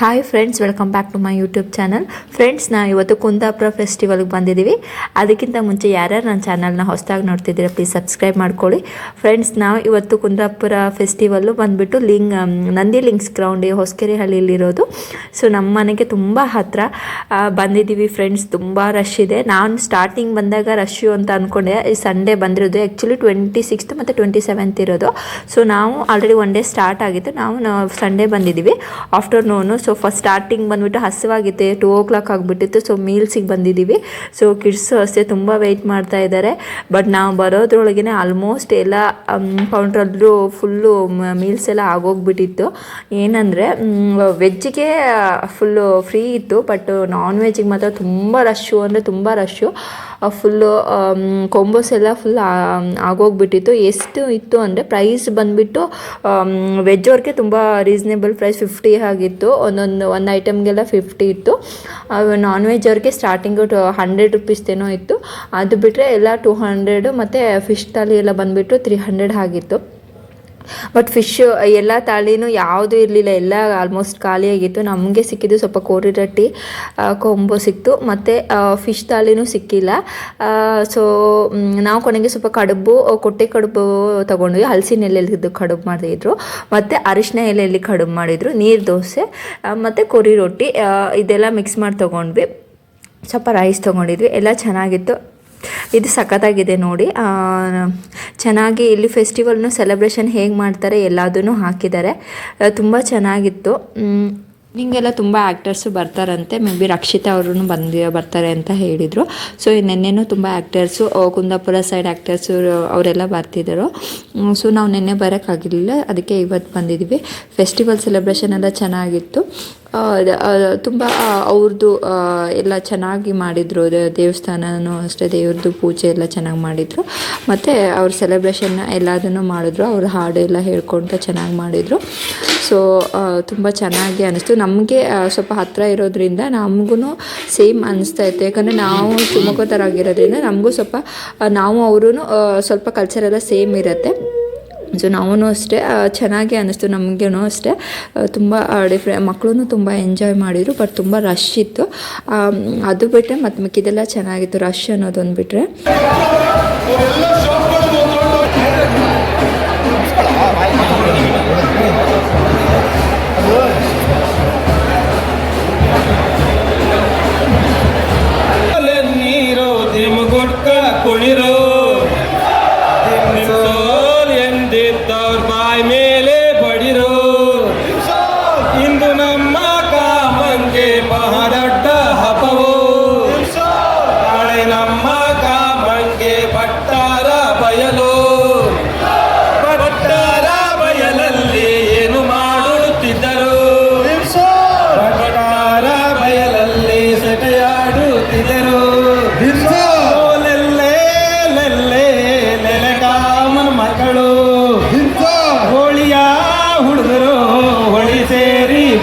Hi friends, welcome back to my YouTube channel. Friends, ನಾವು ಇವತ್ತು ಕುಂದಾಪುರ ಫೆಸ್ಟಿವಲ್ಗೆ ಬಂದಿದ್ದೀವಿ. ಅದಕ್ಕಿಂತ ಮುಂಚೆ ಯಾರ್ಯಾರು ನನ್ನ ಚಾನಲ್ನ ಹೊಸದಾಗಿ ನೋಡ್ತಿದ್ದೀರಾ ಪ್ಲೀಸ್ ಸಬ್ಸ್ಕ್ರೈಬ್ ಮಾಡ್ಕೊಳ್ಳಿ. ಫ್ರೆಂಡ್ಸ್, ನಾವು ಇವತ್ತು ಕುಂದಾಪುರ ಫೆಸ್ಟಿವಲ್ಲು ಬಂದುಬಿಟ್ಟು ನಂದಿ ಲಿಂಕ್ಸ್ ಗ್ರೌಂಡ್ ಹೊಸಕೆರೆ ಹಳ್ಳಿಯಲ್ಲಿರೋದು. ಸೊ ನಮ್ಮ ಮನೆಗೆ ತುಂಬ ಹತ್ತಿರ ಬಂದಿದ್ದೀವಿ ಫ್ರೆಂಡ್ಸ್. ತುಂಬ ರಶ್ ಇದೆ. ನಾನು ಸ್ಟಾರ್ಟಿಂಗ್ ಬಂದಾಗ ರಶ್ಶು ಅಂತ ಅಂದ್ಕೊಂಡೆ. ಈ ಸಂಡೇ ಬಂದಿರೋದು ಆ್ಯಕ್ಚುಲಿ 26th ಮತ್ತು 27th ಇರೋದು. ಸೊ ನಾವು ಆಲ್ರೆಡಿ ಒನ್ ಡೇ ಸ್ಟಾರ್ಟ್ ಆಗಿತ್ತು. ನಾವು ಸಂಡೇ ಬಂದಿದ್ದೀವಿ ಆಫ್ಟರ್ನೂನು. ಸೊ ಫಸ್ಟ್ ಸ್ಟಾರ್ಟಿಂಗ್ ಬಂದುಬಿಟ್ಟು ಹಸಿವಾಗಿತ್ತು, 2 o'clock ಆಗಿಬಿಟ್ಟಿತ್ತು. ಸೊ ಮೀಲ್ಸಿಗೆ ಬಂದಿದ್ದೀವಿ. ಸೊ ಕಿಡ್ಸು ಅಷ್ಟೇ ತುಂಬ ವೆಯ್ಟ್ ಮಾಡ್ತಾ ಇದ್ದಾರೆ. ಬಟ್ ನಾವು ಬರೋದ್ರೊಳಗೆ ಆಲ್ಮೋಸ್ಟ್ ಎಲ್ಲ ಕೌಂಟ್ರಲ್ಲೂ ಫುಲ್ಲು ಮೀಲ್ಸ್ ಎಲ್ಲ ಆಗೋಗ್ಬಿಟ್ಟಿತ್ತು. ಏನಂದರೆ ವೆಜ್ಜಿಗೆ ಫುಲ್ಲು ಫ್ರೀ ಇತ್ತು, ಬಟ್ ನಾನ್ ವೆಜ್ಜಿಗೆ ಮಾತ್ರ ತುಂಬ ರಶ್ಶು ಅಂದರೆ ತುಂಬ ರಶ್ಶು. ಫುಲ್ಲು ಕೊಂಬೋಸ್ ಎಲ್ಲ ಫುಲ್ ಆಗೋಗ್ಬಿಟ್ಟಿತ್ತು. ಎಷ್ಟು ಇತ್ತು ಅಂದರೆ ಪ್ರೈಸ್ ಬಂದುಬಿಟ್ಟು ವೆಜ್ ಅವ್ರಿಗೆ ತುಂಬ ರೀಸನೇಬಲ್ ಪ್ರೈಸ್ 50 ಆಗಿತ್ತು. ಒಂದು ಐಟಮ್ಗೆಲ್ಲ 50 ಇತ್ತು. ನಾನ್ ವೆಜ್ ಅವ್ರಿಗೆ ಸ್ಟಾರ್ಟಿಂಗು 100 rupees ಏನೋ ಇತ್ತು. ಅದು ಬಿಟ್ಟರೆ ಎಲ್ಲ 200 ಮತ್ತು ಫಿಶ್ ಥಾಲಿ ಎಲ್ಲ ಬಂದುಬಿಟ್ಟು 300 ಆಗಿತ್ತು. ಬಟ್ ಫಿಶ್ ಎಲ್ಲ ತಾಳಿನೂ ಯಾವುದೂ ಇರಲಿಲ್ಲ, ಎಲ್ಲ ಆಲ್ಮೋಸ್ಟ್ ಖಾಲಿಯಾಗಿತ್ತು. ನಮಗೆ ಸಿಕ್ಕಿದ್ದು ಸ್ವಲ್ಪ ಕೋರಿ ರೊಟ್ಟಿ ಕೊಂಬೋ ಸಿಕ್ತು, ಮತ್ತು ಫಿಶ್ ತಾಳಿನೂ ಸಿಕ್ಕಿಲ್ಲ. ಸೊ ನಾವು ಕೊನೆಗೆ ಸ್ವಲ್ಪ ಕಡುಬು, ಕೊಟ್ಟೆ ಕಡುಬು ತೊಗೊಂಡ್ವಿ. ಹಲಸಿನ ಎಲೆಯಲ್ಲಿದ್ದು ಕಡುಬು ಮಾಡಿದ್ರು, ಮತ್ತು ಅರಿಶಿನ ಎಲೆಯಲ್ಲಿ ಕಡುಬು ಮಾಡಿದರು. ನೀರು ದೋಸೆ ಮತ್ತು ಕೋರಿ ರೊಟ್ಟಿ ಇದೆಲ್ಲ ಮಿಕ್ಸ್ ಮಾಡಿ ತೊಗೊಂಡ್ವಿ. ಸ್ವಲ್ಪ ರೈಸ್ ತೊಗೊಂಡಿದ್ವಿ. ಎಲ್ಲ ಚೆನ್ನಾಗಿತ್ತು. ಇದು ಸಖತ್ತಾಗಿದೆ ನೋಡಿ. ಚೆನ್ನಾಗಿ ಇಲ್ಲಿ ಫೆಸ್ಟಿವಲ್ನು ಸೆಲೆಬ್ರೇಷನ್ ಹೇಗೆ ಮಾಡ್ತಾರೆ ಎಲ್ಲದೂ ಹಾಕಿದ್ದಾರೆ. ತುಂಬ ಚೆನ್ನಾಗಿತ್ತು. ಹಿಂಗೆಲ್ಲ ತುಂಬ ಆ್ಯಕ್ಟರ್ಸು ಬರ್ತಾರಂತೆ. ಮೇ ಬಿ ರಕ್ಷಿತಾ ಅವರು ಬರ್ತಾರೆ ಅಂತ ಹೇಳಿದರು. ಸೊ ನಿನ್ನೆನೂ ತುಂಬ ಆ್ಯಕ್ಟರ್ಸು, ಕುಂದಾಪುರ ಸೈಡ್ ಆ್ಯಕ್ಟರ್ಸು ಅವರೆಲ್ಲ ಬರ್ತಿದ್ದರು. ಸೊ ನಾವು ನಿನ್ನೆ ಬರೋಕ್ಕಾಗಿರಲಿಲ್ಲ, ಅದಕ್ಕೆ ಇವತ್ತು ಬಂದಿದ್ದೀವಿ. ಫೆಸ್ಟಿವಲ್ ಸೆಲೆಬ್ರೇಷನ್ ಎಲ್ಲ ಚೆನ್ನಾಗಿತ್ತು. ತುಂಬ ಅವ್ರದ್ದು ಎಲ್ಲ ಚೆನ್ನಾಗಿ ಮಾಡಿದರು. ದೇವಸ್ಥಾನನೂ ಅಷ್ಟೇ, ದೇವ್ರದ್ದು ಪೂಜೆ ಎಲ್ಲ ಚೆನ್ನಾಗಿ ಮಾಡಿದರು. ಮತ್ತು ಅವ್ರ ಸೆಲೆಬ್ರೇಷನ್ ಎಲ್ಲದನ್ನು ಮಾಡಿದ್ರು. ಅವ್ರ ಹಾಡು ಎಲ್ಲ ಹೇಳ್ಕೊತ ಚೆನ್ನಾಗಿ ಮಾಡಿದರು. ಸೊ ತುಂಬ ಚೆನ್ನಾಗಿ ಅನ್ನಿಸ್ತು. ನಮಗೆ ಸ್ವಲ್ಪ ಹತ್ತಿರ ಇರೋದ್ರಿಂದ ನಮಗೂ ಸೇಮ್ ಅನ್ನಿಸ್ತಾ ಇತ್ತು. ಯಾಕಂದರೆ ನಾವು ಶಿವಮೊಗ್ಗದವರಾಗಿರೋದ್ರಿಂದ ನಮಗೂ ಸ್ವಲ್ಪ ನಾವು ಅವರು ಸ್ವಲ್ಪ ಕಲ್ಚರ್ ಎಲ್ಲ ಸೇಮ್ ಇರುತ್ತೆ. ಸೊ ನಾವೂ ಅಷ್ಟೇ ಚೆನ್ನಾಗಿ ಅನ್ನಿಸ್ತು. ನಮಗೇನೋ ಅಷ್ಟೇ ತುಂಬ ಮಕ್ಕಳು ತುಂಬ ಎಂಜಾಯ್ ಮಾಡಿದರು. ಬಟ್ ತುಂಬ ರಶ್ ಇತ್ತು. ಅದು ಬಿಟ್ಟರೆ ಮತ್ತು ಮಿಕ್ಕಿದೆಲ್ಲ ಚೆನ್ನಾಗಿತ್ತು. ರಶ್ ಅನ್ನೋದೊಂದು ಬಿಟ್ಟರೆ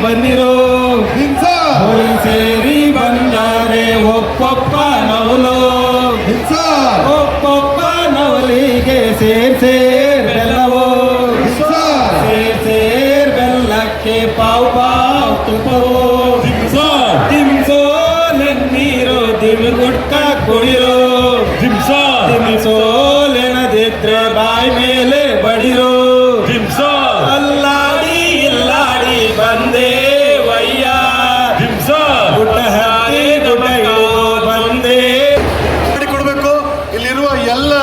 ಬಂದಿರೋ ಹೋಳಿ ಸೇರಿ ಬಂದರೆ ಒಪ್ಪೊಪ್ಪ ನವಲು, ಒಪ್ಪೊಪ್ಪ ನವಲಿಗೆ ಸೇರ್ ಬೆಲ್ಲವೋ, ಸೇರ್ ಬೆಲ್ಲಕ್ಕೆ ಪಾವು ತುಪ್ಪವೋ, ತಿಮ್ಸೋ ನೆನ್ನೀರೋ ದಿಮ್ಗುಟ್ಕ ಕುಡಿರೋ, ತಿಮ್ಸೋ ನೆನದಿದ್ರೆ ಬಾಯಿ ಮೇಲೆ ಬಡಿರೋ, ಅಲ್ಲಾಡಿ ಇಲ್ಲಾಡಿ ಬಂದೇ ವಯ್ಯ, ಗುಡ್ಡ ಹತ್ತಿ ಗುಡ್ಡ ಇಳಿದು ಬಂದೇ ಕೊಡಬೇಕು. ಇಲ್ಲಿರುವ ಎಲ್ಲ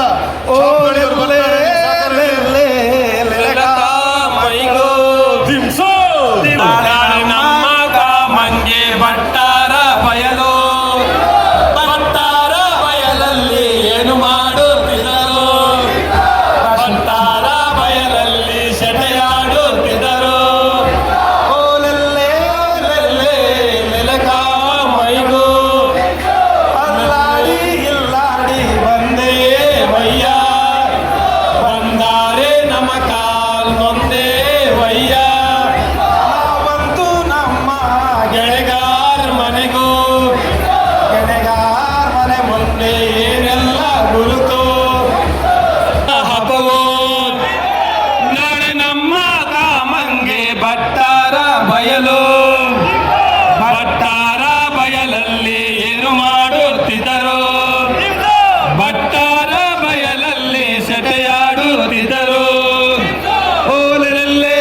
ಮಂಗೆ ಬಟ್ಟ ಭಟ್ಟಾರ ಬಯಲಲ್ಲಿ ಏನು ಮಾಡುತ್ತಿದ್ದರು ಭಟ್ಟಾರ ಬಯಲಲ್ಲಿ ಸೆಟೆಯಾಡುತ್ತಿದ್ದರು ಓಲೆಲ್ಲೇ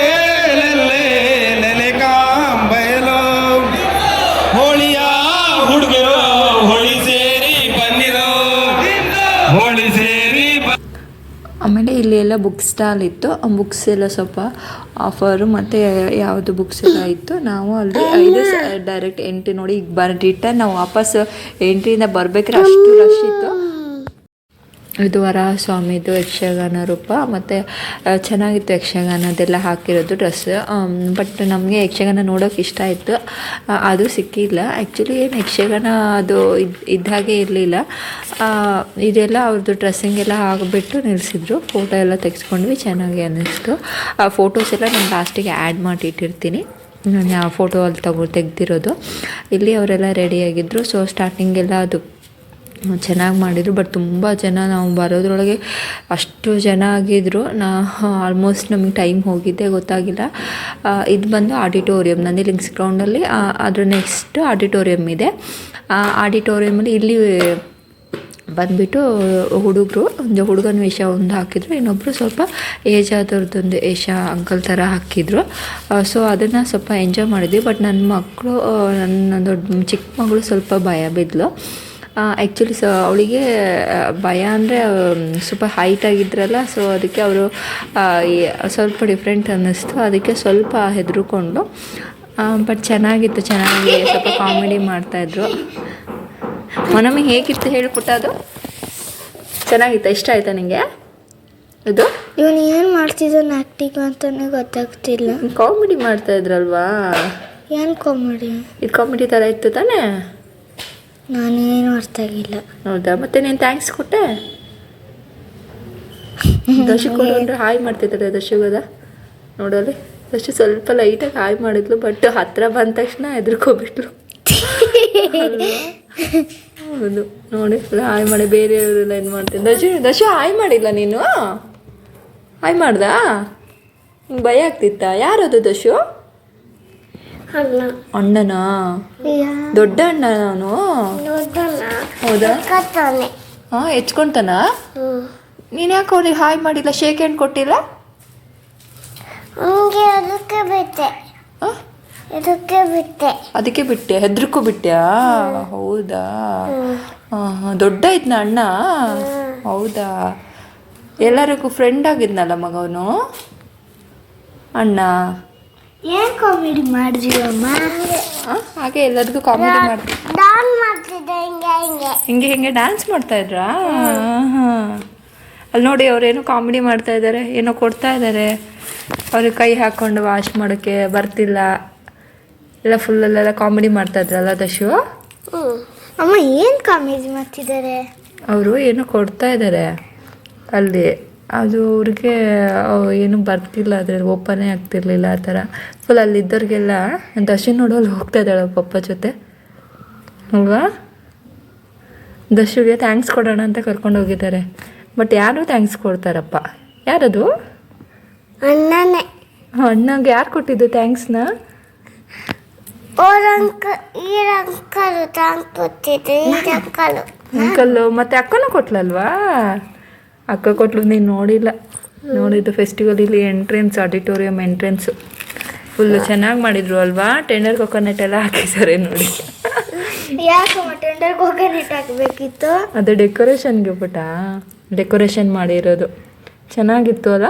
ನೆಲೆ ಕಾಂಬಯಲು ಹೋಳಿಯ ಹುಡುಗರು ಹೋಳಿ ಸೇರಿ ಬನ್ನಿರೋ ಹೋಳಿ ಸೇರಿ ಆಮೇಲೆ ಇಲ್ಲಿ ಎಲ್ಲ ಬುಕ್ ಸ್ಟಾಲ್ ಇತ್ತು. ಬುಕ್ಸ್ ಎಲ್ಲ ಸ್ವಲ್ಪ ಆಫರು ಮತ್ತು ಯಾವುದು ಬುಕ್ಸ್ ಎಲ್ಲ ಇತ್ತು. ನಾವು ಅಲ್ಲಿ ಡೈರೆಕ್ಟ್ ಎಂಟ್ರಿ ನೋಡಿ ಈಗ ರಿಟರ್ನ್ ನಾವು ವಾಪಸ್ ಎಂಟ್ರಿಯಿಂದ ಬರಬೇಕಾದ್ರೆ ಅಷ್ಟು ರಶ್ ಇತ್ತು. ಇದು ವರಾಹ ಸ್ವಾಮಿದು ಯಕ್ಷಗಾನ ರೂಪ ಮತ್ತು ಚೆನ್ನಾಗಿತ್ತು ಯಕ್ಷಗಾನದೆಲ್ಲ ಹಾಕಿರೋದು ಡ್ರೆಸ್. ಬಟ್ ನಮಗೆ ಯಕ್ಷಗಾನ ನೋಡೋಕೆ ಇಷ್ಟ ಆಯಿತು. ಅದು ಸಿಕ್ಕಿಲ್ಲ ಆ್ಯಕ್ಚುಲಿ. ಏನು ಯಕ್ಷಗಾನ ಅದು ಇದ್ದಾಗೆ ಇರಲಿಲ್ಲ. ಇದೆಲ್ಲ ಅವ್ರದ್ದು ಡ್ರೆಸ್ಸಿಂಗ್ ಎಲ್ಲ ಆಗಿಬಿಟ್ಟು ನಿಲ್ಲಿಸಿದ್ರು. ಫೋಟೋ ಎಲ್ಲ ತೆಗೆಸ್ಕೊಂಡ್ವಿ, ಚೆನ್ನಾಗಿ ಅನ್ನಿಸ್ತು. ಆ ಫೋಟೋಸ್ ಎಲ್ಲ ನಾನು ಲಾಸ್ಟಿಗೆ ಆ್ಯಡ್ ಮಾಡಿ ಇಟ್ಟಿರ್ತೀನಿ. ನಾನು ಆ ಫೋಟೋ ಅಲ್ಲಿ ತೆಗ್ದಿರೋದು. ಇಲ್ಲಿ ಅವರೆಲ್ಲ ರೆಡಿಯಾಗಿದ್ದರು. ಸೊ ಸ್ಟಾರ್ಟಿಂಗೆಲ್ಲ ಅದು ಚೆನ್ನಾಗಿ ಮಾಡಿದರು. ಬಟ್ ತುಂಬ ಜನ, ನಾವು ಬರೋದ್ರೊಳಗೆ ಅಷ್ಟು ಜನ ಆಗಿದ್ದರು. ಆಲ್ಮೋಸ್ಟ್ ನಮಗೆ ಟೈಮ್ ಹೋಗಿದ್ದೆ ಗೊತ್ತಾಗಿಲ್ಲ. ಇದು ಬಂದು ಆಡಿಟೋರಿಯಂ, ನಂದಿ ಲಿಂಕ್ಸ್ ಗ್ರೌಂಡಲ್ಲಿ. ಅದ್ರ ನೆಕ್ಸ್ಟ್ ಆಡಿಟೋರಿಯಂ ಇದೆ. ಆಡಿಟೋರಿಯಮಲ್ಲಿ ಇಲ್ಲಿ ಬಂದುಬಿಟ್ಟು ಹುಡುಗರು ಒಂದು ಹುಡುಗನ ವೇಷ ಒಂದು ಹಾಕಿದ್ರು, ಇನ್ನೊಬ್ಬರು ಸ್ವಲ್ಪ ಏಜ್ ಆದವ್ರದ್ದೊಂದು ವೇಷ ಅಂಕಲ್ ಥರ ಹಾಕಿದ್ರು. ಸೊ ಅದನ್ನು ಸ್ವಲ್ಪ ಎಂಜಾಯ್ ಮಾಡಿದ್ವಿ. ಬಟ್ ನನ್ನ ಮಕ್ಕಳು, ನನ್ನ ದೊಡ್ಡ ಚಿಕ್ಕ ಮಗಳು ಸ್ವಲ್ಪ ಭಯ ಬಿದ್ಲು. ಆ್ಯಕ್ಚುಲಿ ಅವಳಿಗೆ ಭಯ ಅಂದರೆ ಸ್ವಲ್ಪ ಹೈಟ್ ಆಗಿದ್ರಲ್ಲ, ಸೊ ಅದಕ್ಕೆ ಅವರು ಸ್ವಲ್ಪ ಡಿಫ್ರೆಂಟ್ ಅನ್ನಿಸ್ತು. ಅದಕ್ಕೆ ಸ್ವಲ್ಪ ಹೆದರ್ಕೊಂಡು. ಬಟ್ ಚೆನ್ನಾಗಿತ್ತು, ಚೆನ್ನಾಗಿ ಸ್ವಲ್ಪ ಕಾಮಿಡಿ ಮಾಡ್ತಾಯಿದ್ರು. ಮನಮ್ಮಿ ಹೇಗಿತ್ತು ಹೇಳ್ಬಿಟ್ಟು? ಅದು ಚೆನ್ನಾಗಿತ್ತು, ಇಷ್ಟ ಆಯ್ತಾ ನಿಮಗೆ? ಇದು ಇವನು ಏನು ಮಾಡ್ತಿದ್ದಾನೆ ಆ್ಯಕ್ಟಿಂಗ್ ಅಂತಲೇ ಗೊತ್ತಾಗ್ತಿಲ್ಲ. ಕಾಮಿಡಿ ಮಾಡ್ತಾಯಿದ್ರಲ್ವಾ? ಏನು ಕಾಮಿಡಿ? ಇದು ಕಾಮಿಡಿ ಥರ ಇತ್ತು ತಾನೇ? ನಾನೇನು ಅರ್ಥ ಆಗಿಲ್ಲ. ಹೌದಾ? ಮತ್ತೆ ನೀನು ಥ್ಯಾಂಕ್ಸ್ ಕೊಟ್ಟೆ? ದಶು ಕೊಡೋದ್ರೆ ಹಾಯ್ ಮಾಡ್ತಿದ್ದಾರೆ ದಶುಗದ ನೋಡೋಲ್ಲಿ. ದಶು ಸ್ವಲ್ಪ ಲೈಟಾಗಿ ಹಾಯ್ ಮಾಡಿದ್ಲು, ಬಟ್ ಹತ್ರ ಬಂದ ತಕ್ಷಣ ಹೆದರ್ಕೊಬಿಟ್ಲು. ಹೌದು ನೋಡಿ, ಹಾಯ್ ಮಾಡಿ ಬೇರೆಯವರೆಲ್ಲ ಏನು ಮಾಡ್ತೀನಿ. ದಶು ಹಾಯ್ ಮಾಡಿಲ್ಲ ನೀನು? ಹಾಯ್ ಮಾಡ್ದಾ? ಹಿಂಗೆ ಭಯ ಆಗ್ತಿತ್ತಾ? ಯಾರದು ದಶು? ಅಣ್ಣನಾ? ದೊಡ್ಡ ಅಣ್ಣ ನಾನು? ಹೌದಾ? ಹಾಂ, ಹೆಚ್ಕೊಂತಾನ? ನೀನು ಯಾಕೆ ಅವ್ರಿಗೆ ಹಾಯ್ ಮಾಡಿಲ್ಲ, ಶೇಕ್ ಹ್ಯಾಂಡ್ ಕೊಟ್ಟಿಲ್ಲ? ಅದಕ್ಕೆ ಬಿಟ್ಟೆ? ಹೆದ್ರಕ್ಕೂ ಬಿಟ್ಟ್ಯಾ? ಹೌದಾ? ಹಾಂ, ದೊಡ್ಡ ಇದ್ನ ಅಣ್ಣ? ಹೌದಾ? ಎಲ್ಲರಿಗೂ ಫ್ರೆಂಡ್ ಆಗಿದ್ನಲ್ಲ ಮಗವನು ಅಣ್ಣ? ಏನು ಕಾಮಿಡಿ ಮಾಡಿದ್ರಮ್ಮ? ಹಾಗೆ ಎಲ್ಲರಿಗೂ ಕಾಮಿಡಿ ಮಾಡ್ತಿದ್ದೆ. ಹಿಂಗೆ ಡ್ಯಾನ್ಸ್ ಮಾಡ್ತಾಯಿದ್ರಾ? ಹಾಂ, ಅಲ್ಲಿ ನೋಡಿ ಅವ್ರೇನೋ ಕಾಮಿಡಿ ಮಾಡ್ತಾಯಿದ್ದಾರೆ, ಏನೋ ಕೊಡ್ತಾ ಇದ್ದಾರೆ. ಅವ್ರಿಗೆ ಕೈ ಹಾಕ್ಕೊಂಡು ವಾಶ್ ಮಾಡೋಕ್ಕೆ ಬರ್ತಿಲ್ಲ, ಎಲ್ಲ ಫುಲ್ಲಲ್ಲೆಲ್ಲ ಕಾಮಿಡಿ ಮಾಡ್ತಾಯಿದ್ರಲ್ಲ ದಶು? ಅಮ್ಮ ಏನು ಕಾಮಿಡಿ ಮಾಡ್ತಿದ್ದಾರೆ? ಅವರು ಏನೋ ಕೊಡ್ತಾ ಇದ್ದಾರೆ ಅಲ್ಲಿ. ಅದು ಅವ್ರಿಗೆ ಏನು ಬರ್ತಿಲ್ಲ, ಅದ್ರಲ್ಲಿ ಓಪನೇ ಆಗ್ತಿರ್ಲಿಲ್ಲ ಆ ಥರ. ಫುಲ್ ಅಲ್ಲಿದ್ದವ್ರಿಗೆಲ್ಲ ದಶು ನೋಡೋಲ್ಲಿ ಹೋಗ್ತಾ ಇದ್ದಾಳೆ ಪಪ್ಪ ಜೊತೆ ಅಲ್ವಾ? ದಶುಗೆ ಥ್ಯಾಂಕ್ಸ್ ಕೊಡೋಣ ಅಂತ ಕರ್ಕೊಂಡು ಹೋಗಿದ್ದಾರೆ. ಬಟ್ ಯಾರು ಥ್ಯಾಂಕ್ಸ್ ಕೊಡ್ತಾರಪ್ಪ? ಯಾರದು? ಅಣ್ಣನೇ. ಅಣ್ಣಗೆ ಯಾರು ಕೊಟ್ಟಿದ್ದು ಥ್ಯಾಂಕ್ಸ್ನ? ಅಂಕಲ್ಲು. ಮತ್ತೆ ಅಕ್ಕನೂ ಕೊಟ್ಲಲ್ವಾ? ಅಕ್ಕ ಕೊಟ್ಲು, ನೀನು ನೋಡಿಲ್ಲ. ನೋಡಿದ್ದು ಫೆಸ್ಟಿವಲ್ ಇಲ್ಲಿ ಎಂಟ್ರೆನ್ಸ್, ಆಡಿಟೋರಿಯಂ ಎಂಟ್ರೆನ್ಸು ಫುಲ್ಲು ಚೆನ್ನಾಗಿ ಮಾಡಿದ್ರು ಅಲ್ವಾ? ಟೆಂಡರ್ ಕೊಕೊನಟ್ ಎಲ್ಲ ಹಾಕಿದ್ದಾರೆ ನೋಡಿ. ಯಾಕಮ್ಮ ಟೆಂಡರ್ ಕೊಕೊನಟ್ ಹಾಕಬೇಕಿತ್ತು? ಅದು ಡೆಕೋರೇಷನ್ಗೆ ಪುಟ, ಡೆಕೋರೇಷನ್ ಮಾಡಿರೋದು ಚೆನ್ನಾಗಿತ್ತು ಅಲ್ಲ?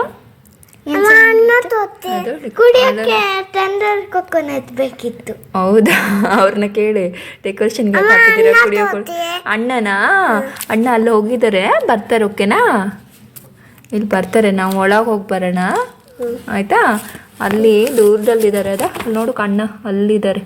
ಕುಡಿಯೋಕ್ಕೆ ಟೆಂಡರ್ ಕೊಕೊನಟ್ ಬೇಕಿತ್ತು. ಹೌದಾ? ಅವ್ರನ್ನ ಕೇಳಿ ಡೆಕೋರೇಷನ್ಗೆ ಹಾಕಿದ್ದೀರಾ ಕುಡಿಯೋಕೆ? ಅಣ್ಣನಾ? ಅಣ್ಣ ಅಲ್ಲಿ ಹೋಗಿದ್ದಾರೆ, ಬರ್ತಾರೆ. ಓಕೆನಾ? ಇಲ್ಲಿ ಬರ್ತಾರೆ, ನಾವು ಒಳಗೆ ಹೋಗಿ ಬರೋಣ ಆಯಿತಾ? ಅಲ್ಲಿ ದೂರದಲ್ಲಿದ್ದಾರೆ, ಅದ ನೋಡು ಅಣ್ಣ ಅಲ್ಲಿದ್ದಾರೆ.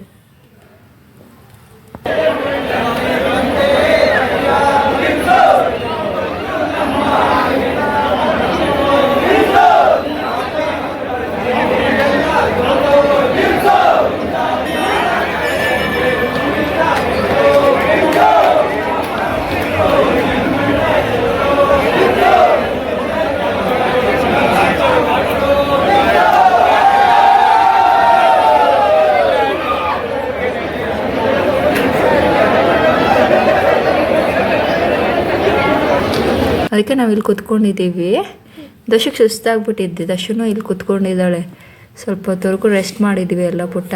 ಅದಕ್ಕೆ ನಾವು ಇಲ್ಲಿ ಕೂತ್ಕೊಂಡಿದ್ದೀವಿ. ದಶಕ್ಕೆ ಸುಸ್ತಾಗ್ಬಿಟ್ಟಿದ್ದೆ. ದಶನು ಇಲ್ಲಿ ಕೂತ್ಕೊಂಡಿದ್ದಾಳೆ. ಸ್ವಲ್ಪ ಹೊತ್ತವರೆಗೂ ರೆಸ್ಟ್ ಮಾಡಿದ್ದೀವಿ ಎಲ್ಲ ಪುಟ್ಟ.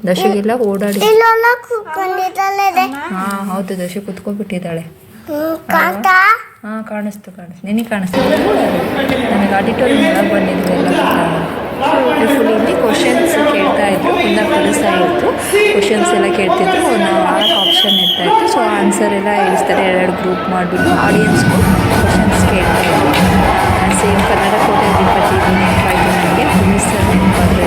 ದಶಗೆಲ್ಲ ಓಡಾಡಿ ಹಾಂ ಹೌದು, ದಶ ಕೂತ್ಕೊಂಡ್ಬಿಟ್ಟಿದ್ದಾಳೆ. ಹಾಂ ಕಾಣಿಸ್ತು ನಿನಗೆ ಕಾಣಿಸ್ತು. ನನಗೆ ಆಡಿಟೋರಿಯಂ ಒಳಗೆ ಬಂದಿದ್ವಿ ಎಲ್ಲ ಪುಟ್ಟ. ಫುಲ್ ಇಲ್ಲಿ ಕ್ವಶನ್ಸ್ ಕೇಳ್ತಾ ಇದ್ರು. ಕುಂದಾಪುರ ಸಾಯಿತು ಕ್ವಶನ್ಸ್ ಎಲ್ಲ ಕೇಳ್ತಿದ್ರು. ನಾವು 4 ಆಪ್ಷನ್ ಇರ್ತಾಯಿತ್ತು. ಸೊ ಆನ್ಸರ್ ಎಲ್ಲ ಹೇಳ್ತಾರೆ. 2 ಗ್ರೂಪ್ ಮಾಡಿಬಿಟ್ಟು ಆಡಿಯನ್ಸ್ಗೂ ಕ್ವಶನ್ಸ್ ಕೇಳ್ತಾ ಇದ್ರು. ಸೇಮ್ ಕನ್ನಡ ಕೋಟೆ ತಿರುಪತಿ ನೆನಪಾಯಿತು ನನಗೆ. ಮಿಸ್ಸರ್ ನೆನಪಾದರೆ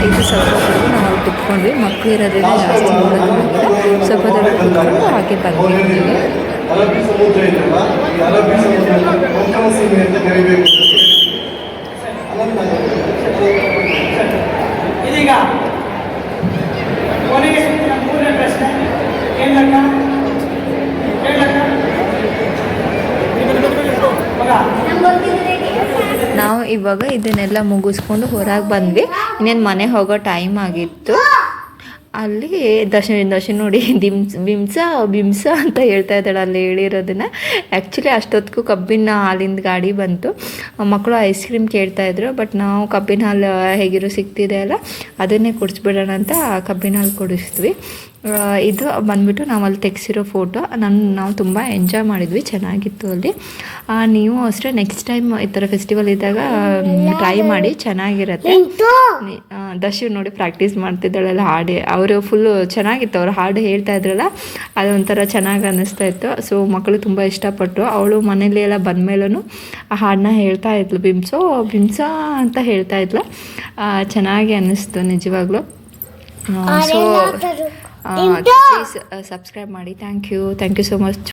ಇದು ಸ್ವಲ್ಪ ಹೊರಗು ನಾವು ಅಲ್ಲಿ ಕುತ್ಕೊಂಡ್ವಿ. ಮಕ್ಕಳು ಇರೋದ್ರಿಂದ ಜಾಸ್ತಿ ನೋಡೋದು ಸ್ವಲ್ಪ ದೊಡ್ಡ ಕುತ್ಕೊಂಡು ಹಾಗೆ ಬಂದ್ವಿ ಮನೆಗೆ. ಅರಬ್ಬಿ ಸಮುದ್ರ ಇದೆಯಲ್ಲ, ಈ ಅರಬ್ಬಿ ಸಮುದ್ರವನ್ನು ಕೊಂಕಣ ಸೀಮೆ ಅಂತ ಕರಿಬೇಕು. ಇದೀಗ ಕೊನೆಗೆ ಸುತ್ತಿನ 3ನೇ ಪ್ರಶ್ನೆ. ಕೇಳಕ್ಕ ನಾವು ಇವಾಗ ಇದನ್ನೆಲ್ಲ ಮುಗಿಸ್ಕೊಂಡು ಹೊರಗೆ ಬಂದ್ವಿ. ಇನ್ನೇನು ಮನೆ ಹೋಗೋ ಟೈಮ್ ಆಗಿತ್ತು. ಅಲ್ಲಿ ದರ್ಶನ ನೋಡಿ ಬಿಮ್ಸ ಅಂತ ಹೇಳ್ತಾ ಇದ್ದಾಳೆ ಅಲ್ಲಿ ಹೇಳಿರೋದನ್ನು. ಆ್ಯಕ್ಚುಲಿ ಅಷ್ಟೊತ್ತಿಗೂ ಕಬ್ಬಿನ ಹಾಲಿಂದ ಗಾಡಿ ಬಂತು. ಮಕ್ಕಳು ಐಸ್ ಕ್ರೀಮ್ ಕೇಳ್ತಾಯಿದ್ರು. ಬಟ್ ನಾವು ಕಬ್ಬಿನ ಹಾಲು ಹೇಗಿರೋ ಸಿಗ್ತಿದೆ ಅಲ್ಲ, ಅದನ್ನೇ ಕುಡಿಸ್ಬಿಡೋಣ ಅಂತ ಕಬ್ಬಿನ ಹಾಲು ಕುಡಿಸಿದ್ವಿ. ಇದು ಬಂದುಬಿಟ್ಟು ನಾವು ಅಲ್ಲಿ ತೆಗೆಸಿರೋ ಫೋಟೋ. ನಾವು ತುಂಬ ಎಂಜಾಯ್ ಮಾಡಿದ್ವಿ, ಚೆನ್ನಾಗಿತ್ತು ಅಲ್ಲಿ. ನೀವು ಅಷ್ಟೇ ನೆಕ್ಸ್ಟ್ ಟೈಮ್ ಈ ಥರ ಫೆಸ್ಟಿವಲ್ ಇದ್ದಾಗ ಟ್ರೈ ಮಾಡಿ, ಚೆನ್ನಾಗಿರುತ್ತೆ. ದರ್ಶು ನೋಡಿ ಪ್ರಾಕ್ಟೀಸ್ ಮಾಡ್ತಿದ್ದಾಳಲ್ಲ ಹಾಡು. ಅವರು ಫುಲ್ಲು ಚೆನ್ನಾಗಿತ್ತು. ಅವ್ರು ಹಾಡು ಹೇಳ್ತಾ ಇದ್ರಲ್ಲ, ಅದೊಂಥರ ಚೆನ್ನಾಗಿ ಅನ್ನಿಸ್ತಾ ಇತ್ತು. ಸೊ ಮಕ್ಕಳು ತುಂಬ ಇಷ್ಟಪಟ್ಟರು. ಅವಳು ಮನೇಲಿ ಎಲ್ಲ ಬಂದಮೇಲೂ ಆ ಹಾಡನ್ನ ಹೇಳ್ತಾ ಇದ್ಲು. ಬಿಮ್ಸ ಅಂತ ಹೇಳ್ತಾ ಇದ್ಲು. ಚೆನ್ನಾಗಿ ಅನ್ನಿಸ್ತು ನಿಜವಾಗ್ಲೂ. ಸೊ ಪ್ಲೀಸ್ ಸಬ್ಸ್ಕ್ರೈಬ್ ಮಾಡಿ. Thank you so much.